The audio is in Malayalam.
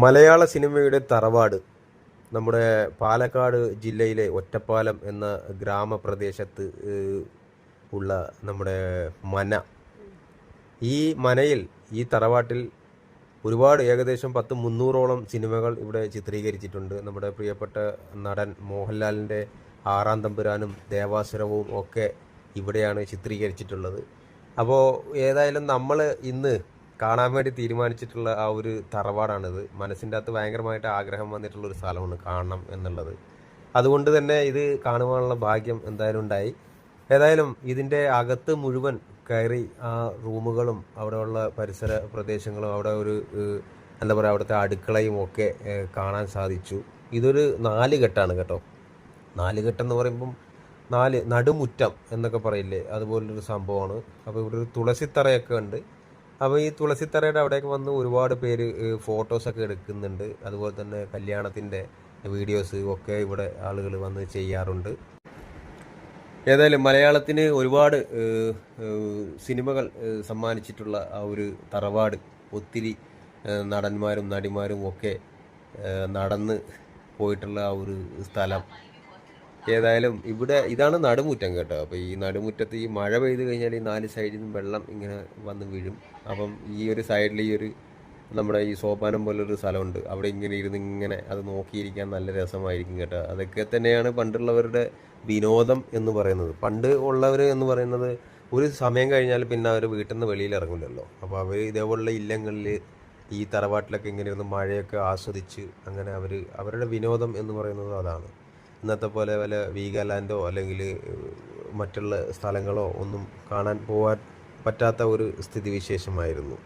മലയാള സിനിമയുടെ തറവാട് നമ്മുടെ പാലക്കാട് ജില്ലയിലെ ഒറ്റപ്പാലം എന്ന ഗ്രാമപ്രദേശത്ത് ഉള്ള നമ്മുടെ മന. ഈ മനയിൽ, ഈ തറവാട്ടിൽ ഒരുപാട്, ഏകദേശം 300ഓളം സിനിമകൾ ഇവിടെ ചിത്രീകരിച്ചിട്ടുണ്ട്. നമ്മുടെ പ്രിയപ്പെട്ട നടൻ മോഹൻലാലിൻ്റെ ആറാം തമ്പുരാനും ദേവാസുരവും ഒക്കെ ഇവിടെയാണ് ചിത്രീകരിച്ചിട്ടുള്ളത്. അപ്പോൾ ഏതായാലും നമ്മൾ ഇന്ന് കാണാൻ വേണ്ടി തീരുമാനിച്ചിട്ടുള്ള ആ ഒരു തറവാടാണിത്. മനസ്സിൻ്റെ അകത്ത് ഭയങ്കരമായിട്ട് ആഗ്രഹം വന്നിട്ടുള്ളൊരു സ്ഥലമാണ് കാണണം എന്നുള്ളത്. അതുകൊണ്ട് തന്നെ ഇത് കാണുവാനുള്ള ഭാഗ്യം എന്തായാലും ഉണ്ടായി. ഏതായാലും ഇതിൻ്റെ അകത്ത് മുഴുവൻ കയറി ആ റൂമുകളും അവിടെയുള്ള പരിസര പ്രദേശങ്ങളും അവിടെ ഒരു എന്താ പറയുക, അവിടുത്തെ അടുക്കളയും ഒക്കെ കാണാൻ സാധിച്ചു. ഇതൊരു 4 കെട്ടാണ് കേട്ടോ. 4 കെട്ടെന്ന് പറയുമ്പം 4 നടുമുറ്റം എന്നൊക്കെ പറയില്ലേ, അതുപോലൊരു സംഭവമാണ്. അപ്പോൾ ഇവിടെ ഒരു തുളസിത്തറയൊക്കെ ഉണ്ട്. അപ്പോൾ ഈ തുളസിത്തറയുടെ അവിടേക്ക് വന്ന് ഒരുപാട് പേര് ഫോട്ടോസൊക്കെ എടുക്കുന്നുണ്ട്. അതുപോലെ തന്നെ കല്യാണത്തിൻ്റെ വീഡിയോസ് ഒക്കെ ഇവിടെ ആളുകൾ വന്ന് ചെയ്യാറുണ്ട്. ഏതായാലും മലയാളത്തിന് ഒരുപാട് സിനിമകൾ സമ്മാനിച്ചിട്ടുള്ള ആ ഒരു തറവാട്, ഒത്തിരി നടന്മാരും നടിമാരും ഒക്കെ നടന്ന് പോയിട്ടുള്ള ആ ഒരു സ്ഥലം. ഏതായാലും ഇവിടെ ഇതാണ് നടുമുറ്റം കേട്ടോ. അപ്പോൾ ഈ നടുമുറ്റത്ത് ഈ മഴ പെയ്ത് കഴിഞ്ഞാൽ ഈ 4 സൈഡിൽ നിന്നും വെള്ളം ഇങ്ങനെ വന്ന് വീഴും. അപ്പം ഈ ഒരു സൈഡിൽ ഈ ഒരു നമ്മുടെ ഈ സോപ്പാനം പോലൊരു സ്ഥലമുണ്ട്. അവിടെ ഇങ്ങനെ ഇരുന്ന് ഇങ്ങനെ അത് നോക്കിയിരിക്കാൻ നല്ല രസമായിരിക്കും കേട്ടോ. അതൊക്കെ തന്നെയാണ് പണ്ടുള്ളവരുടെ വിനോദം എന്ന് പറയുന്നത്. പണ്ട് ഉള്ളവർ എന്ന് പറയുന്നത് ഒരു സമയം കഴിഞ്ഞാൽ പിന്നെ അവർ വീട്ടിൽ നിന്ന് വെളിയിൽ ഇറങ്ങില്ലല്ലോ. അപ്പോൾ അവർ ഇതേപോലുള്ള ഇല്ലങ്ങളിൽ ഈ തറവാട്ടിലൊക്കെ ഇങ്ങനെ ഇരുന്ന് മഴയൊക്കെ ആസ്വദിച്ച് അങ്ങനെ അവരുടെ വിനോദം എന്ന് പറയുന്നത് അതാണ്. ഇന്നത്തെ പോലെ വല്ല വീഗാലാൻഡോ അല്ലെങ്കിൽ മറ്റുള്ള സ്ഥലങ്ങളോ ഒന്നും കാണാൻ പോകാൻ പറ്റാത്ത ഒരു സ്ഥിതിവിശേഷമായിരുന്നു.